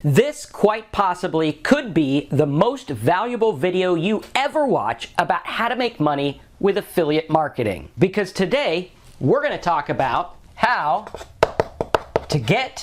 This quite possibly could be the most valuable video you ever watch about how to make money with affiliate marketing. Because today, we're going to talk about how to get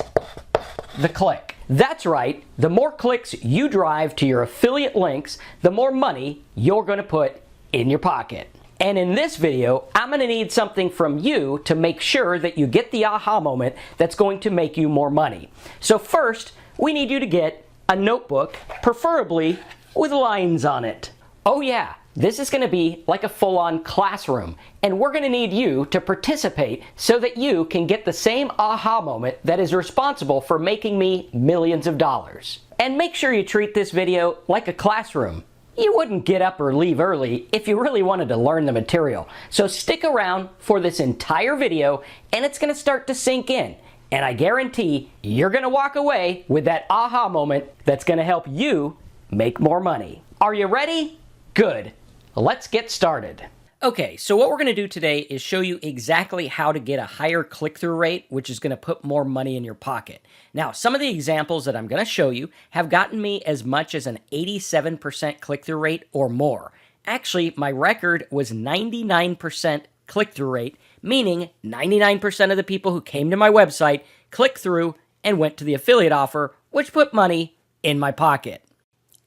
the click. That's right, the more clicks you drive to your affiliate links, the more money you're going to put in your pocket. And in this video, I'm going to need something from you to make sure that you get the aha moment that's going to make you more money. So first, we need you to get a notebook, preferably with lines on it. Oh yeah, this is going to be like a full-on classroom, and we're going to need you to participate so that you can get the same aha moment that is responsible for making me millions of dollars. And make sure you treat this video like a classroom. You wouldn't get up or leave early if you really wanted to learn the material. So stick around for this entire video, and it's going to start to sink in. And I guarantee you're going to walk away with that aha moment that's going to help you make more money. Are you ready? Good. Let's get started. Okay, so what we're going to do today is show you exactly how to get a higher click-through rate, which is going to put more money in your pocket. Now, some of the examples that I'm going to show you have gotten me as much as an 87% click-through rate or more. Actually, my record was 99% click-through rate, meaning 99% of the people who came to my website clicked through and went to the affiliate offer, which put money in my pocket.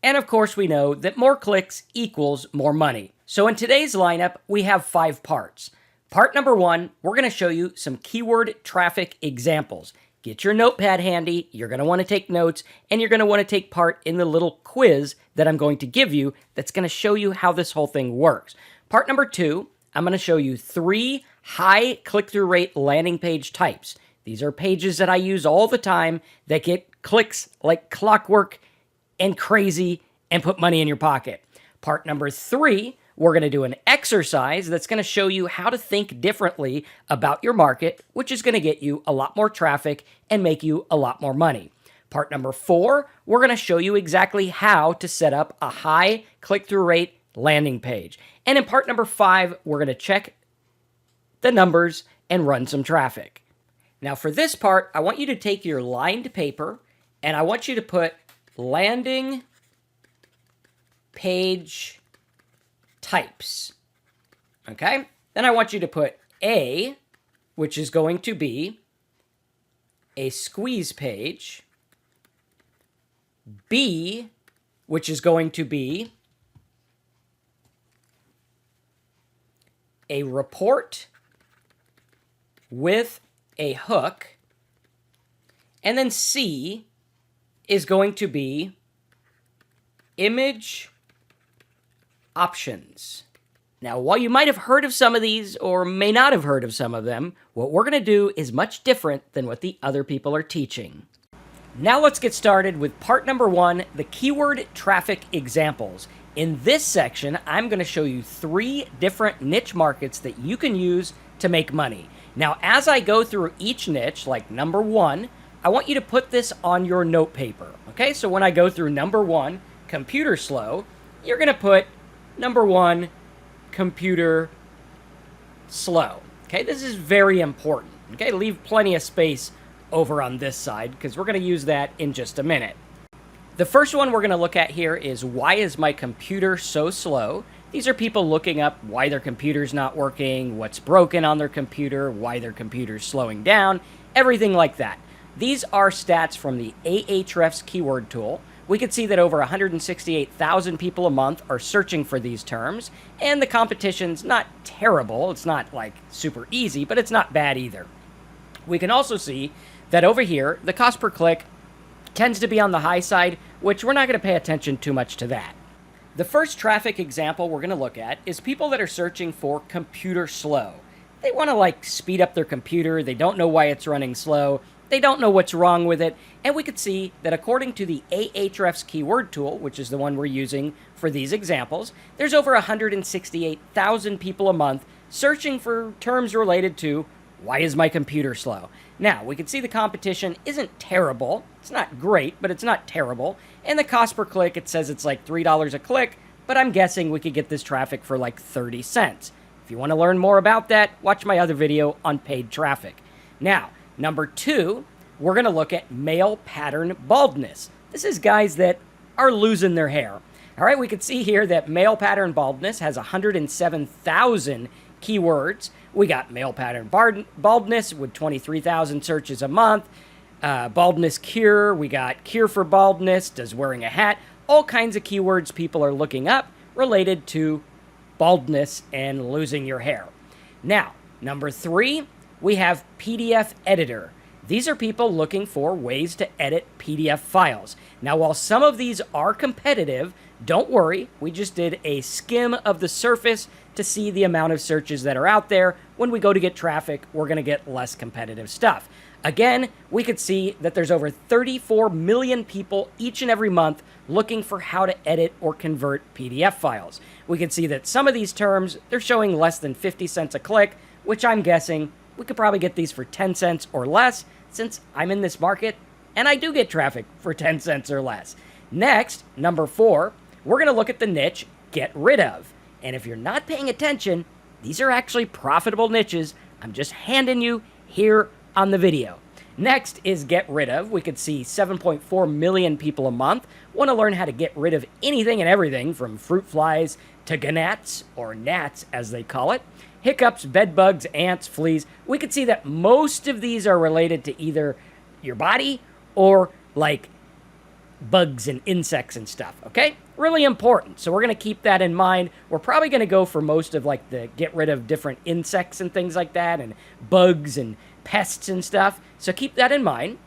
And of course, we know that more clicks equals more money. So in today's lineup, we have 5 parts. Part number 1, we're going to show you some keyword traffic examples. Get your notepad handy, you're going to want to take notes, and you're going to want to take part in the little quiz that I'm going to give you that's going to show you how this whole thing works. Part number 2, I'm going to show you 3 high click-through rate landing page types. These are pages that I use all the time that get clicks like clockwork and crazy and put money in your pocket. Part number 3, we're going to do an exercise that's going to show you how to think differently about your market, which is going to get you a lot more traffic and make you a lot more money. Part number 4, we're going to show you exactly how to set up a high click-through rate landing page. And in part number 5, we're going to check the numbers and run some traffic. Now for this part, I want you to take your lined paper and I want you to put landing page types. Okay? Then I want you to put A, which is going to be a squeeze page, B, which is going to be a report with a hook, and then C is going to be image options. Now, while you might have heard of some of these or may not have heard of some of them, what we're going to do is much different than what the other people are teaching. Now let's get started with part number 1, the keyword traffic examples. In this section, I'm going to show you 3 different niche markets that you can use to make money. Now, as I go through each niche, like number 1, I want you to put this on your note paper. Okay, so when I go through number 1, computer slow, you're going to put number 1, computer slow. Okay, this is very important. Okay, leave plenty of space over on this side because we're going to use that in just a minute. The first one we're going to look at here is why is my computer so slow? These are people looking up why their computer's not working, what's broken on their computer, why their computer's slowing down, everything like that. These are stats from the Ahrefs keyword tool. We can see that over 168,000 people a month are searching for these terms, and the competition's not terrible. It's not like super easy, but it's not bad either. We can also see that over here, the cost per click tends to be on the high side, which we're not going to pay attention too much to that. The first traffic example we're going to look at is people that are searching for computer slow. They want to speed up their computer. They don't know why it's running slow. They don't know what's wrong with it. And we could see that according to the Ahrefs keyword tool, which is the one we're using for these examples, there's over 168,000 people a month searching for terms related to why is my computer slow? Now, we can see the competition isn't terrible. It's not great, but it's not terrible. And the cost per click, it says it's like $3 a click, but I'm guessing we could get this traffic for like 30 cents. If you want to learn more about that, watch my other video on paid traffic. Now, number 2, we're going to look at male pattern baldness. This is guys that are losing their hair. All right, we can see here that male pattern baldness has 107,000 keywords. We got male pattern baldness with 23,000 searches a month. Baldness cure, we got cure for baldness, does wearing a hat, all kinds of keywords people are looking up related to baldness and losing your hair. Now, number 3, we have PDF editor. These are people looking for ways to edit PDF files. Now, while some of these are competitive, don't worry, we just did a skim of the surface to see the amount of searches that are out there. When we go to get traffic, we're going to get less competitive stuff. Again, we could see that there's over 34 million people each and every month looking for how to edit or convert PDF files. We can see that some of these terms, they're showing less than 50 cents a click, which I'm guessing we could probably get these for 10 cents or less, since I'm in this market and I do get traffic for 10 cents or less. Next, number 4, we're going to look at the niche get rid of. And if you're not paying attention, these are actually profitable niches. I'm just handing you here on the video. Next is get rid of. We could see 7.4 million people a month want to learn how to get rid of anything and everything from fruit flies to gnats, or gnats as they call it, hiccups, bed bugs, ants, fleas. We could see that most of these are related to either your body or like bugs and insects and stuff, okay? Really important. So we're going to keep that in mind. We're probably going to go for most of like the get rid of different insects and things like that, and bugs and pests and stuff. So keep that in mind.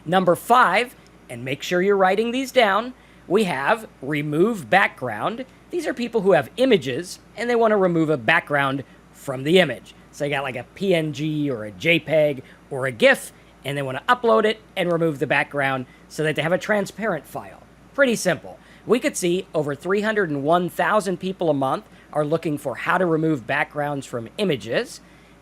Number 5, and make sure you're writing these down, we have remove background. These are people who have images and they want to remove a background from the image. So they got like a PNG or a JPEG or a GIF, and they want to upload it and remove the background so that they have a transparent file. Pretty simple. We could see over 301,000 people a month are looking for how to remove backgrounds from images.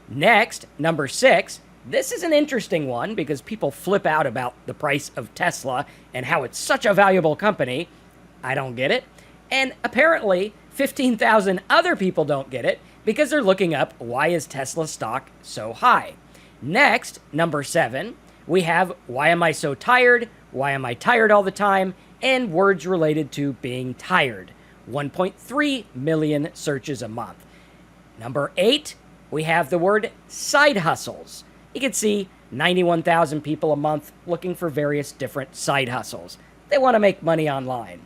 Next, number 6, this is an interesting one because people flip out about the price of Tesla and how it's such a valuable company. I don't get it. And apparently 15,000 other people don't get it because they're looking up why is Tesla stock so high. Next, number 7, we have why am I so tired? Why am I tired all the time? And words related to being tired. 1.3 million searches a month. Number 8, we have the word side hustles. You can see 91,000 people a month looking for various different side hustles. They want to make money online.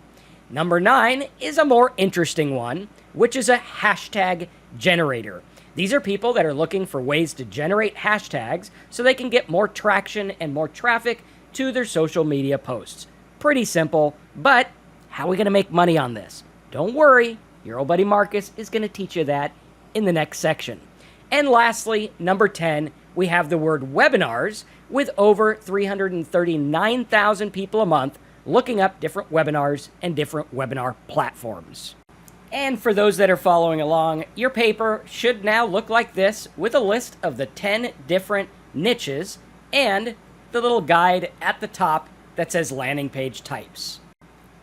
Number 9 is a more interesting one, which is a hashtag generator. These are people that are looking for ways to generate hashtags so they can get more traction and more traffic to their social media posts. Pretty simple, but how are we going to make money on this? Don't worry, your old buddy Marcus is going to teach you that in the next section. And lastly, number 10, we have the word webinars with over 339,000 people a month looking up different webinars and different webinar platforms. And for those that are following along, your paper should now look like this with a list of the 10 different niches and the little guide at the top that says landing page types.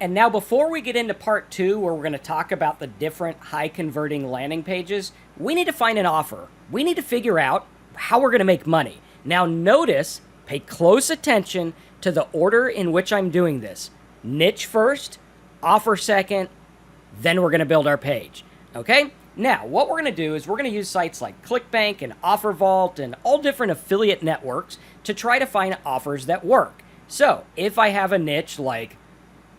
And now before we get into part 2, where we're going to talk about the different high converting landing pages, we need to find an offer. We need to figure out how we're going to make money. Now notice, pay close attention to the order in which I'm doing this. Niche first, offer second, then we're going to build our page. Okay? Now, what we're going to do is we're going to use sites like ClickBank and OfferVault and all different affiliate networks to try to find offers that work. So, if I have a niche like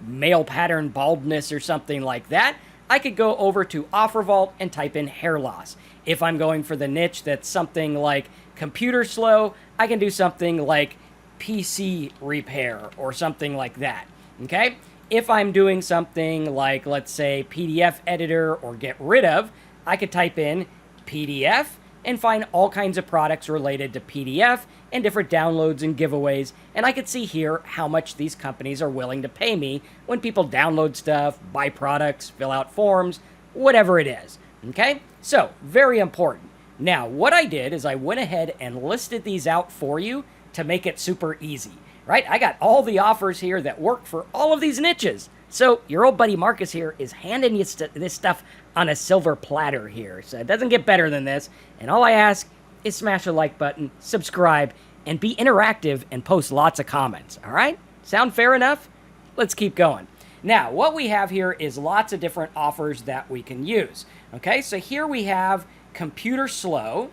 male pattern baldness or something like that, I could go over to OfferVault and type in hair loss. If I'm going for the niche that's something like computer slow, I can do something like PC repair or something like that. Okay? If I'm doing something like, let's say, PDF editor or get rid of, I could type in PDF and find all kinds of products related to PDF and different downloads and giveaways. And I could see here how much these companies are willing to pay me when people download stuff, buy products, fill out forms, whatever it is. Okay? So, very important. Now, what I did is I went ahead and listed these out for you to make it super easy. Right? I got all the offers here that work for all of these niches. So your old buddy Marcus here is handing you this stuff on a silver platter here. So it doesn't get better than this. And all I ask is smash the like button, subscribe, and be interactive and post lots of comments. All right? Sound fair enough? let's keep going. Now, what we have here is lots of different offers that we can use. Okay, so here we have computer slow.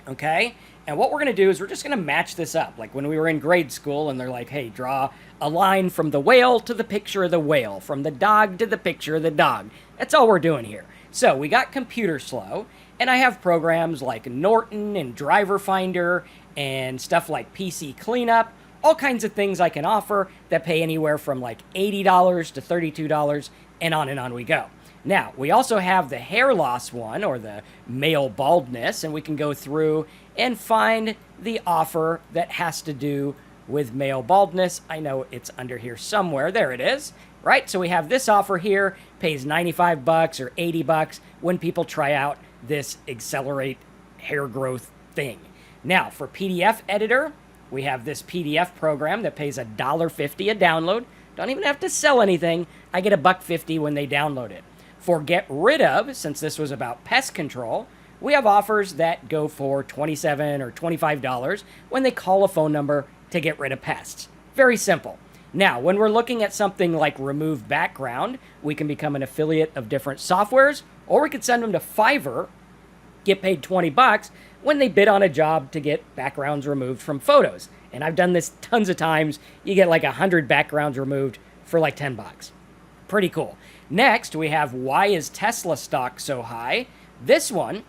Okay, and what we're going to do is we're just going to match this up. Like when we were in grade school and they're like, hey, draw a line from the whale to the picture of the whale, from the dog to the picture of the dog. That's all we're doing here. So we got computer slow, and I have programs like Norton and Driver Finder and stuff like PC Cleanup, all kinds of things I can offer that pay anywhere from like $80 to $32, and on we go. Now, we also have the hair loss one, or the male baldness, and we can go through and find the offer that has to do with male baldness. I know it's under here somewhere. There it is, right? So we have this offer here, pays $95 or $80 when people try out this Accelerate hair growth thing. Now, for PDF editor, we have this PDF program that pays $1.50 a download. Don't even have to sell anything. I get $1.50 when they download it. For get rid of, since this was about pest control, we have offers that go for $27 or $25 when they call a phone number to get rid of pests. Very simple. Now, when we're looking at something like remove background, we can become an affiliate of different softwares, or we could send them to Fiverr, get paid $20 when they bid on a job to get backgrounds removed from photos. And I've done this tons of times. You get like 100 backgrounds removed for like $10. Pretty cool. Next, we have why is Tesla stock so high? This one,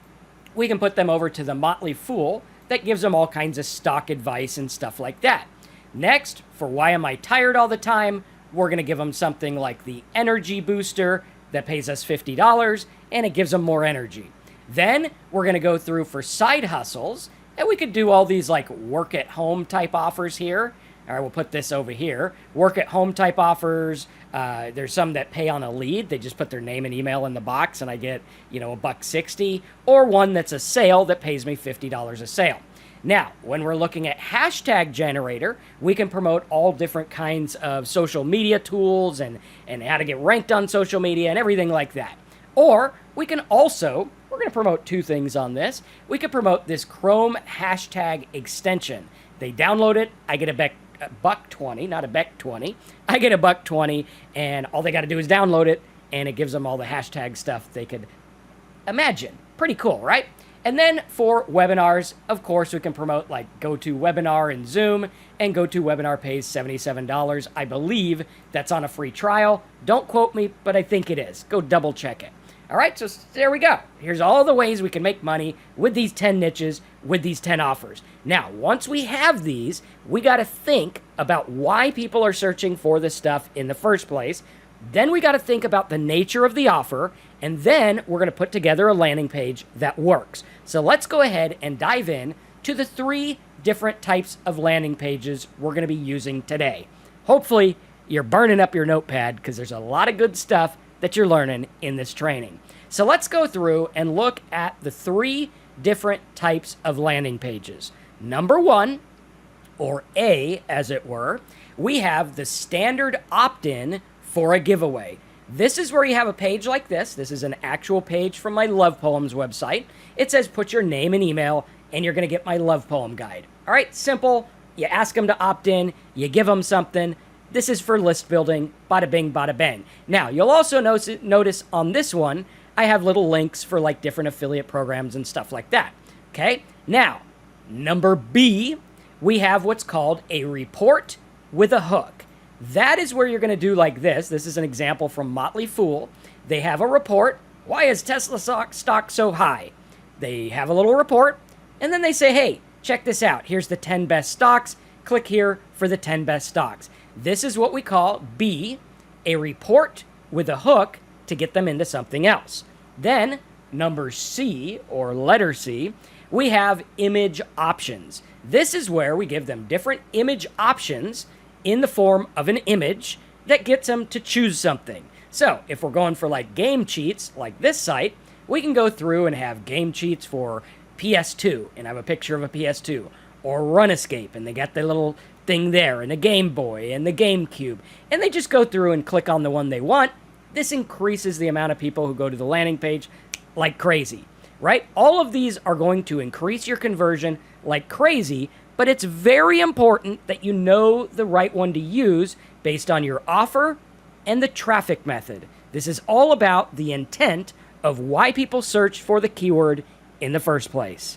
we can put them over to the Motley Fool that gives them all kinds of stock advice and stuff like that. Next, for why am I tired all the time? We're going to give them something like the Energy Booster that pays us $50 and it gives them more energy. Then we're going to go through for side hustles, and we could do all these like work at home type offers here. All right, we'll put this over here. Work at home type offers. There's some that pay on a lead. They just put their name and email in the box and I get, $1.60, or one that's a sale that pays me $50 a sale. Now, when we're looking at hashtag generator, we can promote all different kinds of social media tools and how to get ranked on social media and everything like that. Or we can also, we're going to promote two things on this. We could promote this Chrome hashtag extension. They download it, I get $1.20, not $1.20. I get $1.20, and all they got to do is download it, and it gives them all the hashtag stuff they could imagine. Pretty cool, right? And then for webinars, of course, we can promote like GoToWebinar in Zoom, and GoToWebinar pays $77. I believe that's on a free trial. Don't quote me, but I think it is. Go double check it. All right, so there we go. Here's all the ways we can make money with these 10 niches, with these 10 offers. Now, once we have these, we got to think about why people are searching for this stuff in the first place. Then we got to think about the nature of the offer, and then we're going to put together a landing page that works. So let's go ahead and dive in to the 3 different types of landing pages we're going to be using today. Hopefully, you're burning up your notepad because there's a lot of good stuff that you're learning in this training. So let's go through and look at the 3 different types of landing pages. Number 1, or A as it were, we have the standard opt-in for a giveaway. This is where you have a page like this. This is an actual page from my Love Poems website. It says put your name and email and you're going to get my love poem guide. All right, simple. You ask them to opt in, you give them something. This is for list building, bada bing, bada bang. Now, you'll also notice on this one, I have little links for like different affiliate programs and stuff like that. Okay, now, number B, we have what's called a report with a hook. That is where you're going to do like this. This is an example from Motley Fool. They have a report. Why is Tesla stock so high? They have a little report, and then they say, hey, check this out. Here's the 10 best stocks. Click here for the 10 best stocks. This is what we call B, a report with a hook to get them into something else. Then, number C, or letter C, we have image options. This is where we give them different image options in the form of an image that gets them to choose something. So, if we're going for like game cheats, like this site, we can go through and have game cheats for PS2, and have a picture of a PS2, or Run Escape, and they got the little thing there, and the Game Boy, and the GameCube, and they just go through and click on the one they want. This increases the amount of people who go to the landing page like crazy, right? All of these are going to increase your conversion like crazy, but it's very important that you know the right one to use, based on your offer and the traffic method. This is all about the intent of why people search for the keyword in the first place.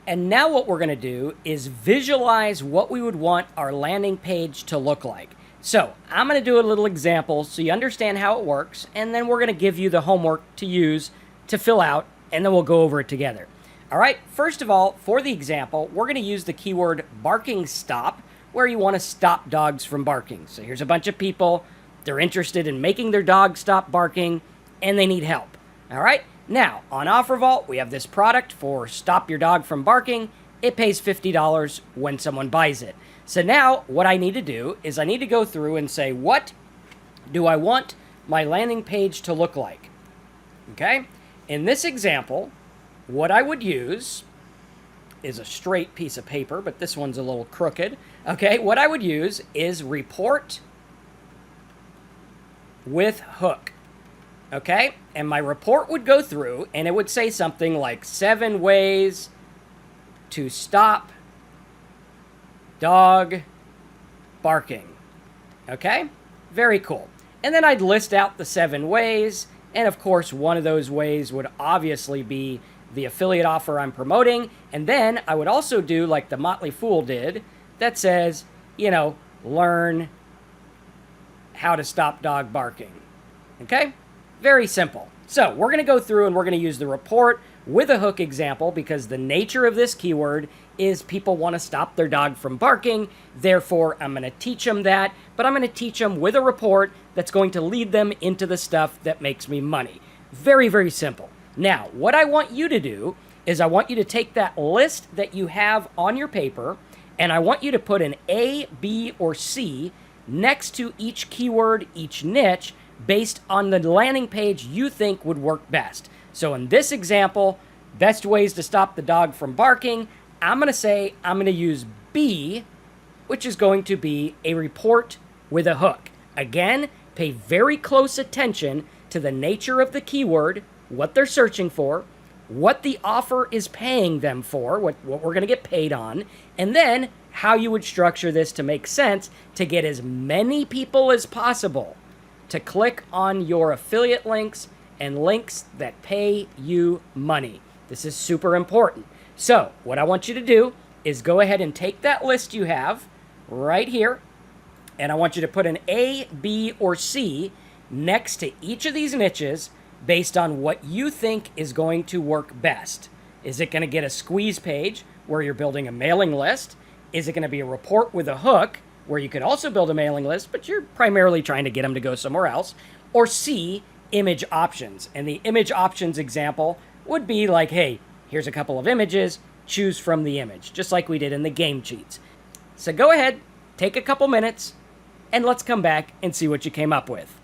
And now what we're going to do is visualize what we would want our landing page to look like. So I'm going to do a little example so you understand how it works, and then we're going to give you the homework to use to fill out, and then we'll go over it together. All right, first of all, for the example, we're going to use the keyword barking stop, where you want to stop dogs from barking. So here's a bunch of people. They're interested in making their dog stop barking, and they need help. All right, now on Offer Vault, we have this product for Stop Your Dog from Barking. It pays $50 when someone buys it. So now what I need to do is I need to go through and say, what do I want my landing page to look like? Okay, in this example, what I would use is a straight piece of paper, but this one's a little crooked. Okay, what I would use is report with hook. Okay, and my report would go through and it would say something like 7 ways to stop dog barking. Okay, very cool. And then I'd list out the 7 ways, and of course one of those ways would obviously be the affiliate offer I'm promoting. And then I would also do like the Motley Fool did, that says, you know, learn how to stop dog barking. Okay, very simple. So we're going to go through and we're going to use the report with a hook example, because the nature of this keyword is people want to stop their dog from barking. Therefore, I'm going to teach them that, but I'm going to teach them with a report that's going to lead them into the stuff that makes me money. Very, very simple. Now, what I want you to do is I want you to take that list that you have on your paper, and I want you to put an A, B, or C next to each keyword, each niche, based on the landing page you think would work best. So in this example, best ways to stop the dog from barking, I'm going to say I'm going to use B, which is going to be a report with a hook. Again, pay very close attention to the nature of the keyword, what they're searching for, what the offer is paying them for, what we're going to get paid on, and then how you would structure this to make sense to get as many people as possible to click on your affiliate links and links that pay you money. This is super important. So what I want you to do is go ahead and take that list you have right here, and I want you to put an A, B, or C next to each of these niches based on what you think is going to work best. Is it going to get a squeeze page where you're building a mailing list? Is it going to be a report with a hook where you could also build a mailing list, but you're primarily trying to get them to go somewhere else? Or C, image options. And the image options example would be like, hey, here's a couple of images, choose from the image, just like we did in the game cheats. So go ahead, take a couple minutes, and let's come back and see what you came up with.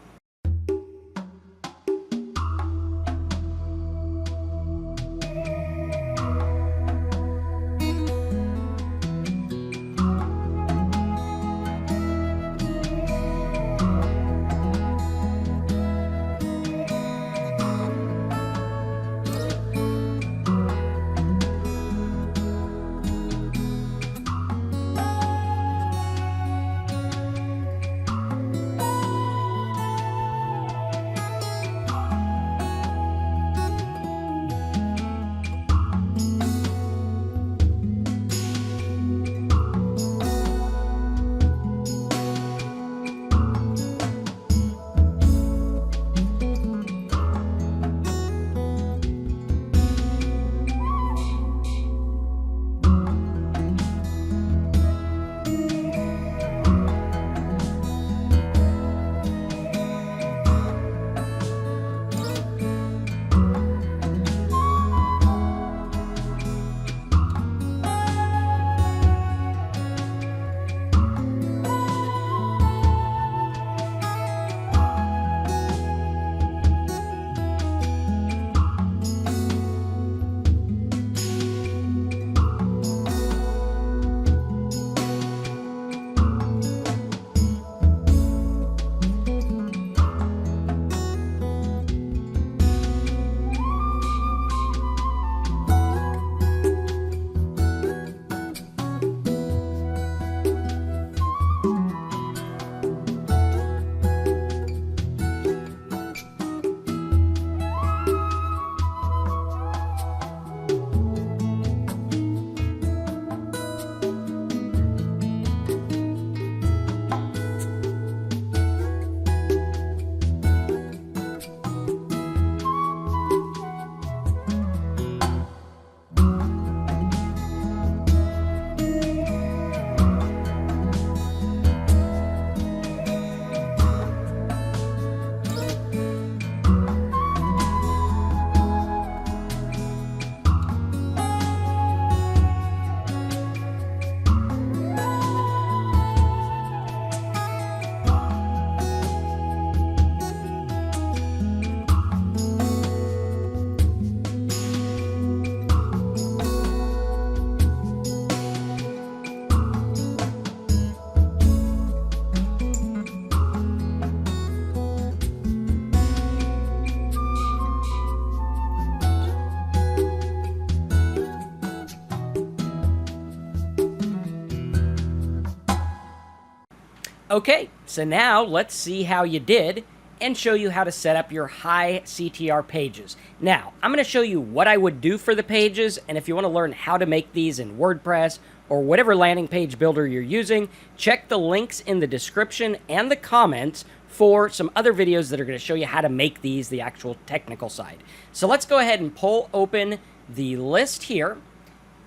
Okay, so now let's see how you did and show you how to set up your high CTR pages. Now, I'm going to show you what I would do for the pages, and if you want to learn how to make these in WordPress or whatever landing page builder you're using, check the links in the description and the comments for some other videos that are going to show you how to make these, the actual technical side. So let's go ahead and pull open the list here,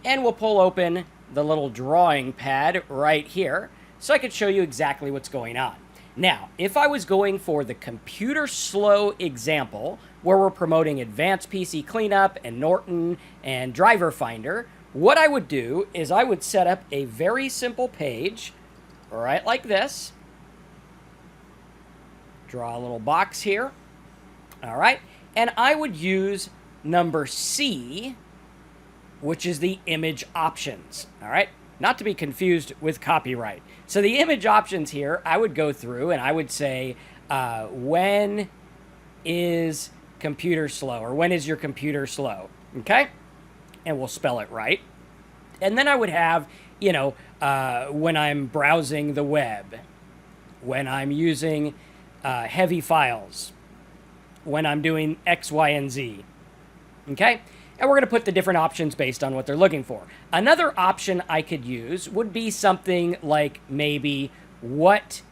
and we'll pull open the little drawing pad right here so I could show you exactly what's going on. Now, if I was going for the computer slow example, where we're promoting Advanced PC Cleanup and Norton and Driver Finder, what I would do is I would set up a very simple page, right like this. Draw a little box here, all right? And I would use number C, which is the image options, all right? Not to be confused with copyright. So the image options here, I would go through and I would say, when is computer slow, or when is your computer slow, okay? And we'll spell it right. And then I would have, you know, when I'm browsing the web, when I'm using heavy files, when I'm doing X, Y, and Z, okay? And we're going to put the different options based on what they're looking for. Another option I could use would be something like maybe what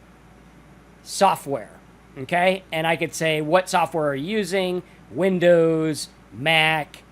software, okay? And I could say, what software are you using? Windows, Mac,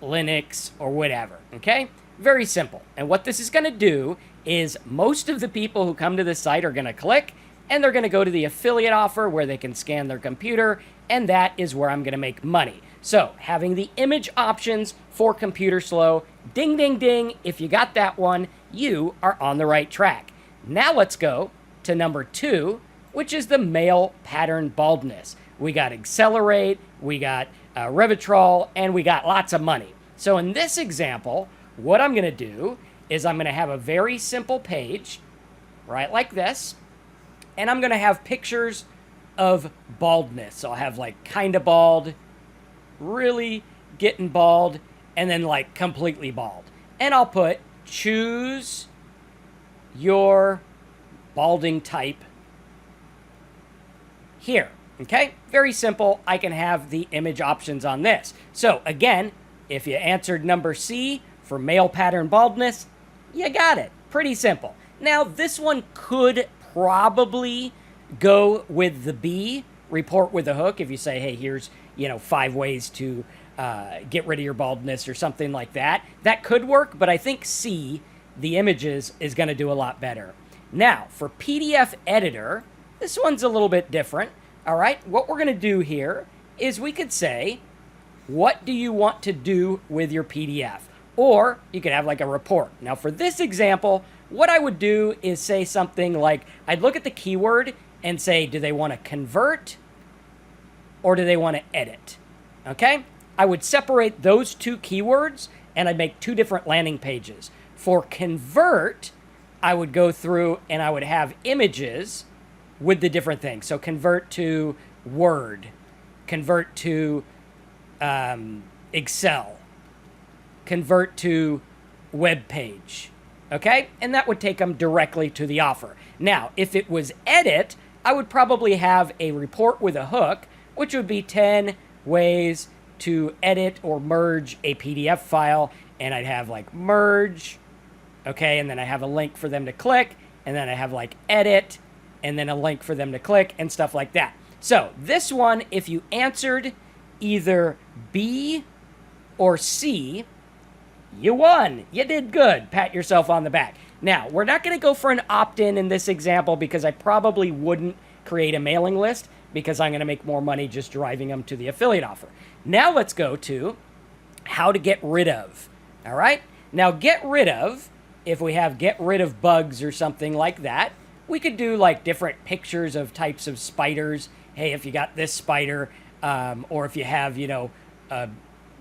Linux, or whatever, okay? Very simple. And what this is going to do is most of the people who come to this site are going to click, and they're going to go to the affiliate offer where they can scan their computer, and that is where I'm going to make money. So, having the image options for computer slow, ding, ding, ding, if you got that one, you are on the right track. Now let's go to number 2, which is the male pattern baldness. We got accelerate, we got Revitrol, and we got lots of money. So in this example, what I'm going to do is I'm going to have a very simple page, right like this, and I'm going to have pictures of baldness. So I'll have like kind of bald, really getting bald, and then like completely bald. And I'll put choose your balding type here, okay? Very simple. I can have the image options on this. So again, if you answered number C for male pattern baldness, you got it. Pretty simple. Now this one could probably go with the B, report with a hook, if you say, hey, here's, you know, 5 ways to get rid of your baldness or something like that. That could work, but I think C, the images, is going to do a lot better. Now, for PDF editor, this one's a little bit different. All right, what we're going to do here is we could say, what do you want to do with your PDF? Or you could have like a report. Now, for this example, what I would do is say something like, I'd look at the keyword and say, do they want to convert or do they want to edit? Okay? I would separate those 2 keywords and I'd make 2 different landing pages. For convert, I would go through and I would have images with the different things. So convert to Word, convert to Excel, convert to web page, okay? And that would take them directly to the offer. Now, if it was edit, I would probably have a report with a hook, which would be 10 ways to edit or merge a PDF file, and I'd have like merge, okay, and then I have a link for them to click, and then I have like edit, and then a link for them to click, and stuff like that. So this one, if you answered either B or C, you won. You did good. Pat yourself on the back. Now, we're not going to go for an opt-in in this example because I probably wouldn't create a mailing list because I'm going to make more money just driving them to the affiliate offer. Now let's go to how to get rid of. All right? Now, get rid of, if we have get rid of bugs or something like that, we could do like different pictures of types of spiders. Hey, if you got this spider, or if you have, you know, a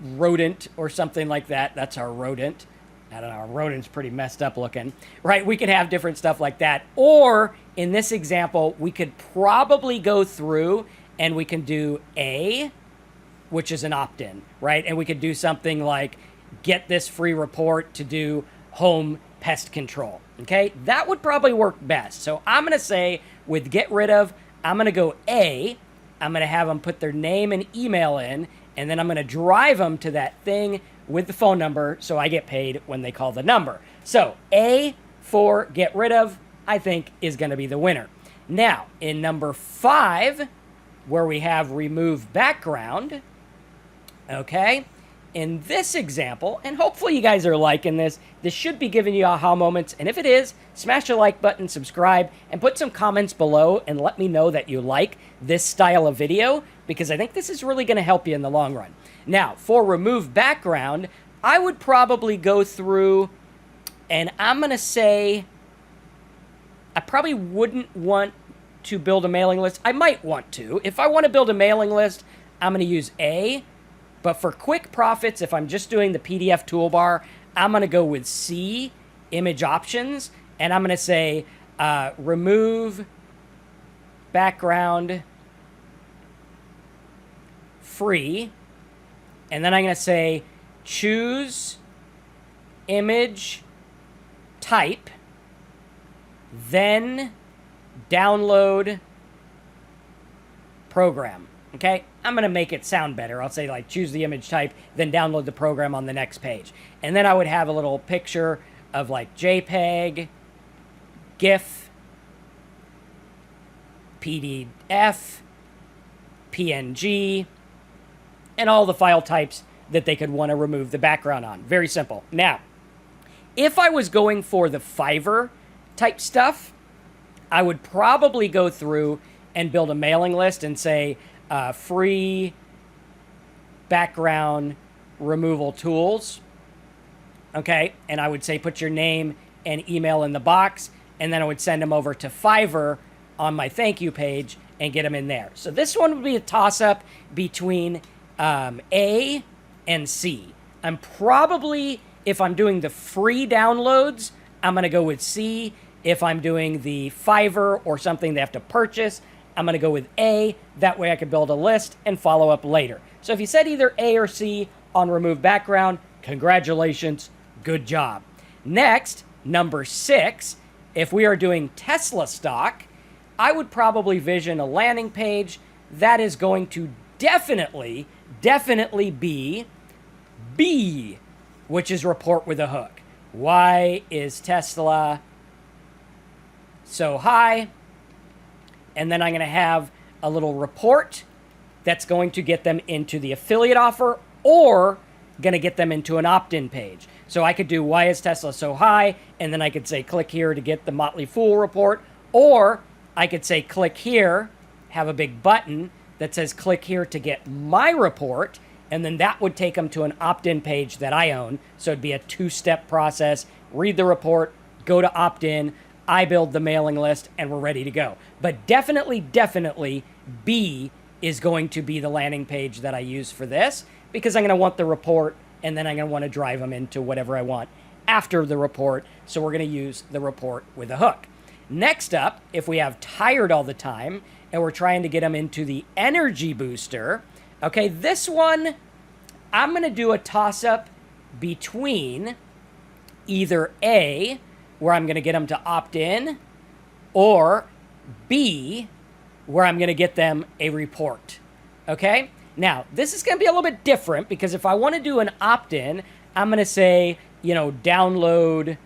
rodent or something like that, that's our rodent. I don't know, our rodent's pretty messed up looking, right? We could have different stuff like that. Or in this example, we could probably go through and we can do A, which is an opt-in, right? And we could do something like get this free report to do home pest control, okay? That would probably work best. So I'm going to say with get rid of, I'm going to go A. I'm going to have them put their name and email in, and then I'm going to drive them to that thing with the phone number so I get paid when they call the number. So A for get rid of, I think, is going to be the winner. Now, in number 5, where we have remove background, okay, in this example, and hopefully you guys are liking this should be giving you aha moments, and if it is, smash the like button, subscribe, and put some comments below and let me know that you like this style of video, because I think this is really going to help you in the long run. Now, for remove background, I would probably go through, and I'm going to say, I probably wouldn't want to build a mailing list. I might want to. If I want to build a mailing list, I'm going to use A. But for quick profits, if I'm just doing the PDF toolbar, I'm going to go with C, image options, and I'm going to say remove background free, and then I'm going to say choose image type, then download program. Okay, I'm going to make it sound better. I'll say like choose the image type, then download the program on the next page. And then I would have a little picture of like JPEG, GIF, PDF, PNG, and all the file types that they could want to remove the background on. Very simple. Now, if I was going for the Fiverr type stuff, I would probably go through and build a mailing list and say free background removal tools. Okay, and I would say put your name and email in the box, and then I would send them over to Fiverr on my thank you page and get them in there. So this one would be a toss-up between A and C. I'm probably, if I'm doing the free downloads, I'm going to go with C. If I'm doing the Fiverr or something they have to purchase, I'm going to go with A. That way I can build a list and follow up later. So if you said either A or C on remove background, congratulations, good job. Next, number 6, if we are doing Tesla stock, I would probably vision a landing page that is going to definitely be B, which is report with a hook. Why is Tesla so high? And then I'm going to have a little report that's going to get them into the affiliate offer or going to get them into an opt-in page. So I could do why is Tesla so high, and then I could say click here to get the Motley Fool report, or I could say click here, have a big button that says click here to get my report, and then that would take them to an opt-in page that I own. So it'd be a 2-step process. Read the report, go to opt-in, I build the mailing list, and we're ready to go. But definitely B is going to be the landing page that I use for this, because I'm going to want the report, and then I'm going to want to drive them into whatever I want after the report. So we're going to use the report with a hook. Next up, if we have tired all the time, and we're trying to get them into the energy booster, okay, this one, I'm going to do a toss-up between either A, where I'm going to get them to opt in, or B, where I'm going to get them a report. Okay? Now, this is going to be a little bit different, because if I want to do an opt-in, I'm going to say, download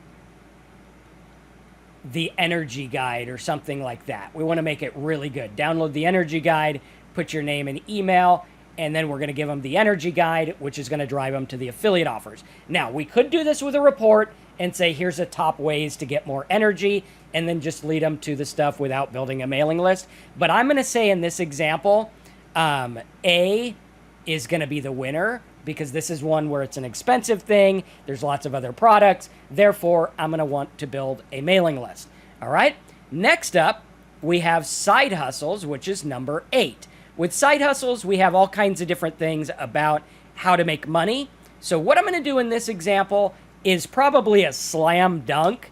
the energy guide or something like that. We want to make it really good. Download the energy guide, put your name and email, and then we're going to give them the energy guide, which is going to drive them to the affiliate offers. Now, we could do this with a report and say, here's the top ways to get more energy, and then just lead them to the stuff without building a mailing list. But I'm going to say in this example, A is going to be the winner, because this is one where it's an expensive thing. There's lots of other products. Therefore, I'm going to want to build a mailing list. All right. Next up, we have side hustles, which is number 8. With side hustles, we have all kinds of different things about how to make money. So what I'm going to do in this example is probably a slam dunk.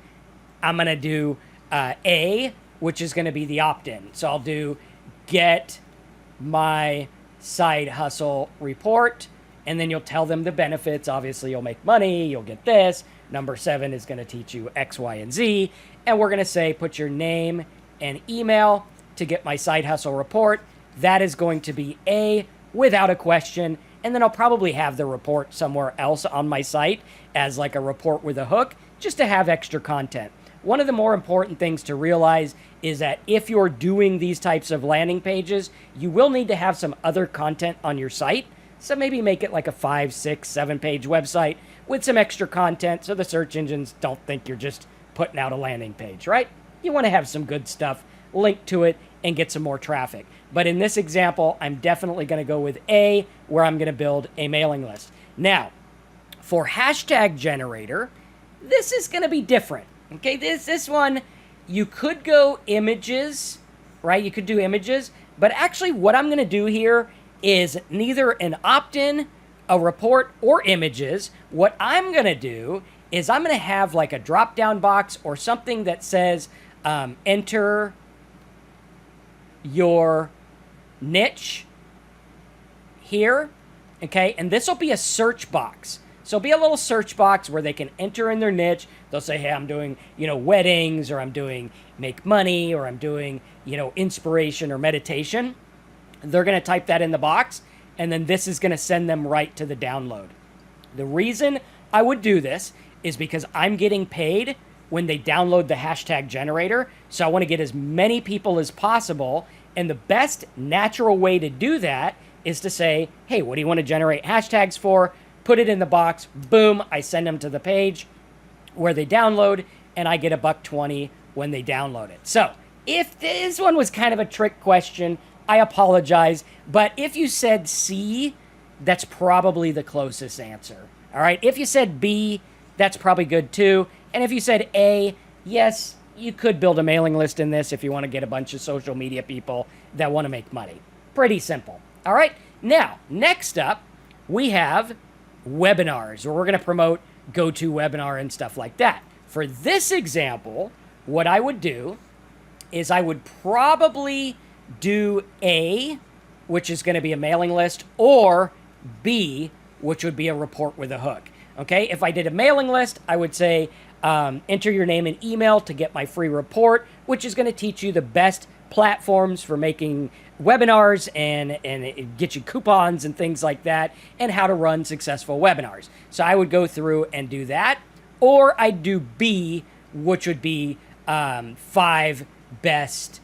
I'm going to do A, which is going to be the opt-in. So I'll do get my side hustle report, and then you'll tell them the benefits. Obviously, you'll make money, you'll get this. Number 7 is going to teach you X, Y, and Z. And we're going to say put your name and email to get my side hustle report. That is going to be A without a question. And then I'll probably have the report somewhere else on my site as like a report with a hook, just to have extra content. One of the more important things to realize is that if you're doing these types of landing pages, you will need to have some other content on your site. So maybe make it like a 5, 6, 7 page website with some extra content so the search engines don't think you're just putting out a landing page, right? You want to have some good stuff linked to it and get some more traffic. But in this example, I'm definitely going to go with A, where I'm going to build a mailing list. Now, for hashtag generator, this is going to be different. Okay, this one, you could go images, right? You could do images, but actually what I'm going to do here is neither an opt-in, a report, or images. What I'm going to do is I'm going to have like a drop-down box or something that says enter your niche here, okay? And this will be a search box. So it'll be a little search box where they can enter in their niche. They'll say, hey, I'm doing, weddings, or I'm doing make money, or I'm doing, inspiration or meditation. They're going to type that in the box, and then this is going to send them right to the download. The reason I would do this is because I'm getting paid when they download the hashtag generator. So I want to get as many people as possible. And the best natural way to do that is to say, hey, what do you want to generate hashtags for? Put it in the box. Boom. I send them to the page where they download, and I get $1.20 when they download it. So if this one was kind of a trick question, I apologize. But if you said C, that's probably the closest answer. All right. If you said B, that's probably good too. And if you said A, yes, you could build a mailing list in this if you want to get a bunch of social media people that want to make money. Pretty simple. All right. Now, next up, we have webinars, where we're going to promote GoToWebinar and stuff like that. For this example, what I would do is I would probably do A, which is going to be a mailing list, or B, which would be a report with a hook. Okay, if I did a mailing list, I would say enter your name and email to get my free report, which is going to teach you the best platforms for making webinars and get you coupons and things like that, and how to run successful webinars. So I would go through and do that. Or I'd do B, which would be 5 best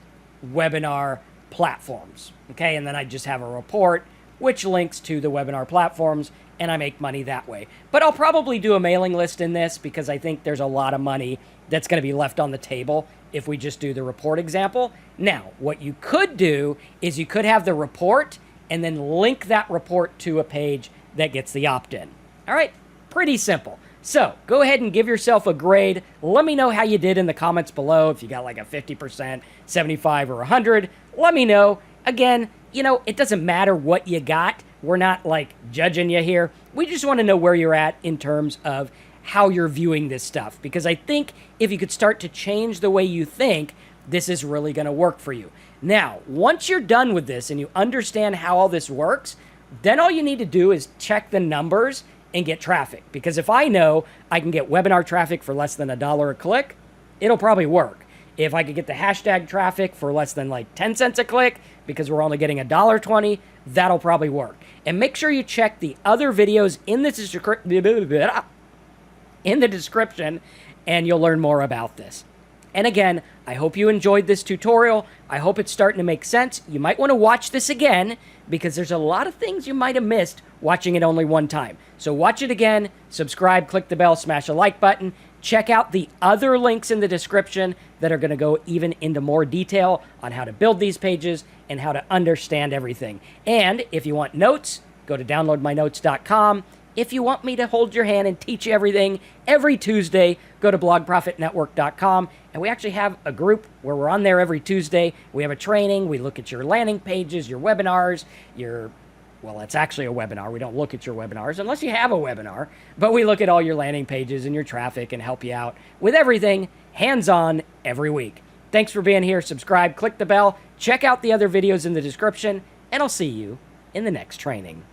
webinar platforms. Okay, and then I just have a report which links to the webinar platforms, and I make money that way. But I'll probably do a mailing list in this because I think there's a lot of money that's going to be left on the table if we just do the report example. Now, what you could do is you could have the report and then link that report to a page that gets the opt-in. All right, pretty simple. So go ahead and give yourself a grade. Let me know how you did in the comments below. If you got like a 50%, 75, or 100, let me know. Again, it doesn't matter what you got. We're not like judging you here. We just want to know where you're at in terms of how you're viewing this stuff. Because I think if you could start to change the way you think, this is really going to work for you. Now, once you're done with this and you understand how all this works, then all you need to do is check the numbers and get traffic. Because if I know I can get webinar traffic for less than $1 a click, it'll probably work. If I could get the hashtag traffic for less than like 10 cents a click, because we're only getting $1.20, that'll probably work. And make sure you check the other videos in the description, and you'll learn more about this. And again, I hope you enjoyed this tutorial. I hope it's starting to make sense. You might want to watch this again because there's a lot of things you might have missed watching it only one time. So watch it again, subscribe, click the bell, smash a like button. Check out the other links in the description that are going to go even into more detail on how to build these pages and how to understand everything. And if you want notes, go to downloadmynotes.com. If you want me to hold your hand and teach you everything every Tuesday, go to blogprofitnetwork.com. And we actually have a group where we're on there every Tuesday. We have a training. We look at your landing pages, your webinars, well, it's actually a webinar. We don't look at your webinars unless you have a webinar. But we look at all your landing pages and your traffic and help you out with everything hands-on every week. Thanks for being here. Subscribe, click the bell, check out the other videos in the description, and I'll see you in the next training.